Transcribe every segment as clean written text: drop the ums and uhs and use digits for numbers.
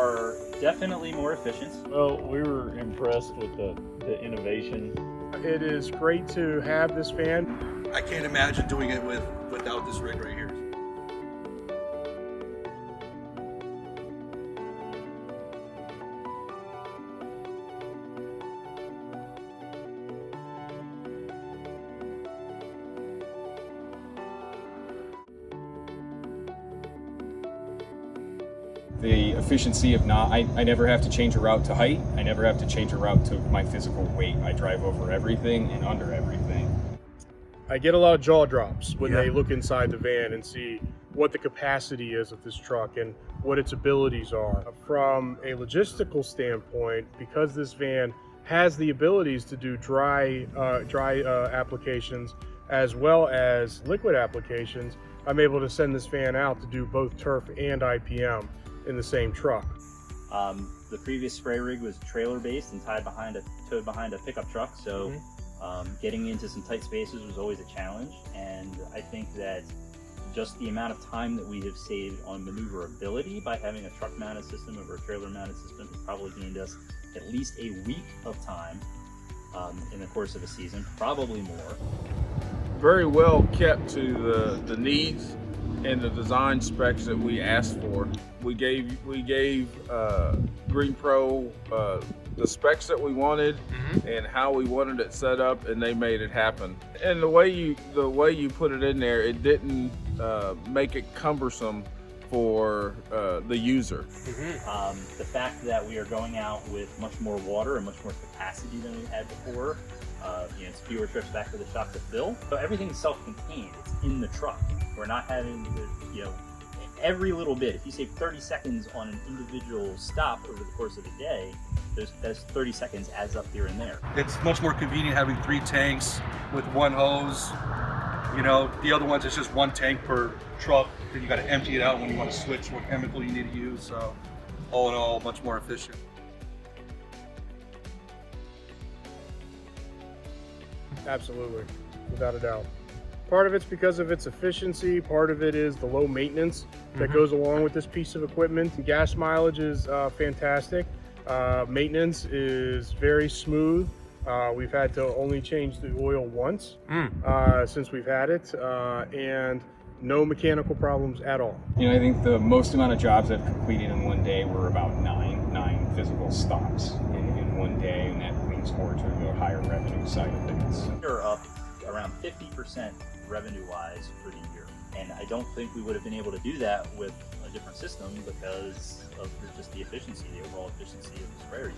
are definitely more efficient. Well, we were impressed with the innovation. It is great to have this van. I can't imagine doing it without this rig right here. The efficiency of I never have to change a route to height. I never have to change a route to my physical weight. I drive over everything and under everything. I get a lot of jaw drops when they look inside the van and see what the capacity is of this truck and what its abilities are. From a logistical standpoint, because this van has the abilities to do dry applications as well as liquid applications, I'm able to send this van out to do both turf and IPM in the same truck. The previous spray rig was trailer based and towed behind a pickup truck, so getting into some tight spaces was always a challenge, and I think that just the amount of time that we have saved on maneuverability by having a truck mounted system over a trailer mounted system has probably gained us at least a week of time in the course of a season, probably more. Very well kept to the needs and the design specs that we asked for. We gave Green Pro the specs that we wanted and how we wanted it set up, and they made it happen. And the way you put it in there, it didn't make it cumbersome for the user. The fact that we are going out with much more water and much more capacity than we had before, it's fewer trips back to the shop to fill. So everything's self-contained. It's in the truck. We're not having to, every little bit. If you save 30 seconds on an individual stop over the course of a day, those 30 seconds adds up here and there. It's much more convenient having 3 tanks with one hose. The other ones, it's just 1 tank per truck. Then you got to empty it out when you want to switch what chemical you need to use. So all in all, much more efficient. Absolutely, without a doubt. Part of it's because of its efficiency, part of it is the low maintenance that goes along with this piece of equipment. Gas mileage is fantastic. Maintenance is very smooth. We've had to only change the oil once since we've had it, and no mechanical problems at all. I think the most amount of jobs I've completed in one day were about nine physical stops in one day, and that leans more to the higher revenue side of things. We're up around 50% revenue-wise for the year, and I don't think we would have been able to do that with a different system because of just the efficiency, the overall efficiency of the sprayer unit.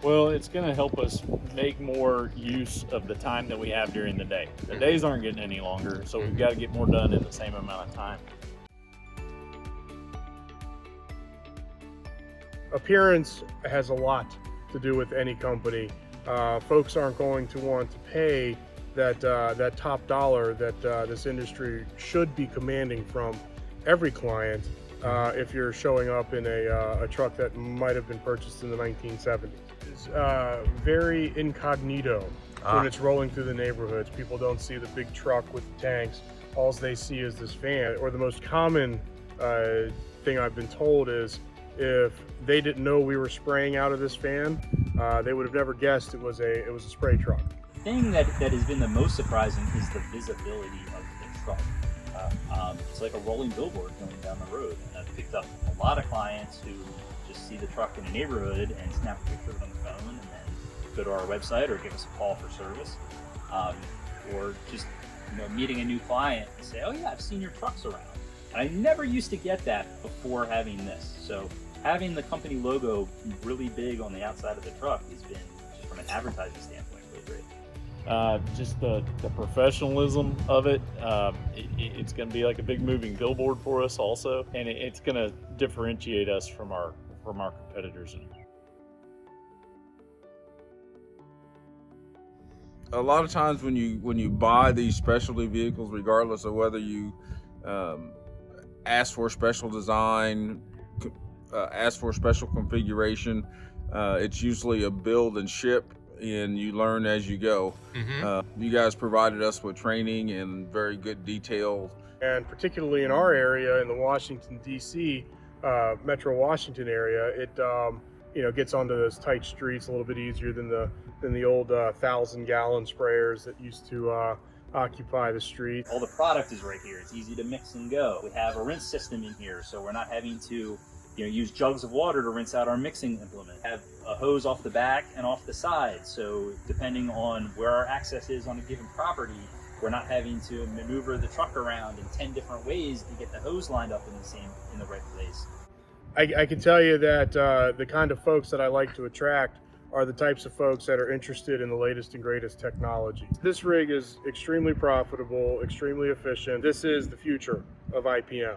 Well, it's going to help us make more use of the time that we have during the day. The days aren't getting any longer, so we've got to get more done in the same amount of time. Appearance has a lot to do with any company. Folks aren't going to want to pay that top dollar that this industry should be commanding from every client if you're showing up in a truck that might have been purchased in the 1970s. It's very incognito when it's rolling through the neighborhoods. People don't see the big truck with the tanks. All they see is this van. Or the most common thing I've been told is if they didn't know we were spraying out of this van, they would have never guessed it was a spray truck. The thing that has been the most surprising is the visibility of the truck. It's like a rolling billboard going down the road. And I've picked up a lot of clients who just see the truck in a neighborhood and snap a picture of it on the phone and then go to our website or give us a call for service. Or just meeting a new client and say, oh yeah, I've seen your trucks around. And I never used to get that before having this. So having the company logo really big on the outside of the truck has been, just from an advertising standpoint, really great. Just the professionalism of it. It's going to be like a big moving billboard for us also, and it's going to differentiate us from our competitors. A lot of times when you buy these specialty vehicles, regardless of whether you ask for special design, ask for special configuration, it's usually a build and ship, and you learn as you go. You guys provided us with training and very good detail. And particularly in our area, in the Washington, D.C. Metro Washington area, it gets onto those tight streets a little bit easier than the old 1,000-gallon sprayers that used to occupy the street. All the product is right here. It's easy to mix and go. We have a rinse system in here, so we're not having to use jugs of water to rinse out our mixing implement. Have a hose off the back and off the side, so depending on where our access is on a given property, we're not having to maneuver the truck around in 10 different ways to get the hose lined up in the right place. I can tell you that the kind of folks that I like to attract are the types of folks that are interested in the latest and greatest technology. This rig is extremely profitable, extremely efficient. This is the future of IPM.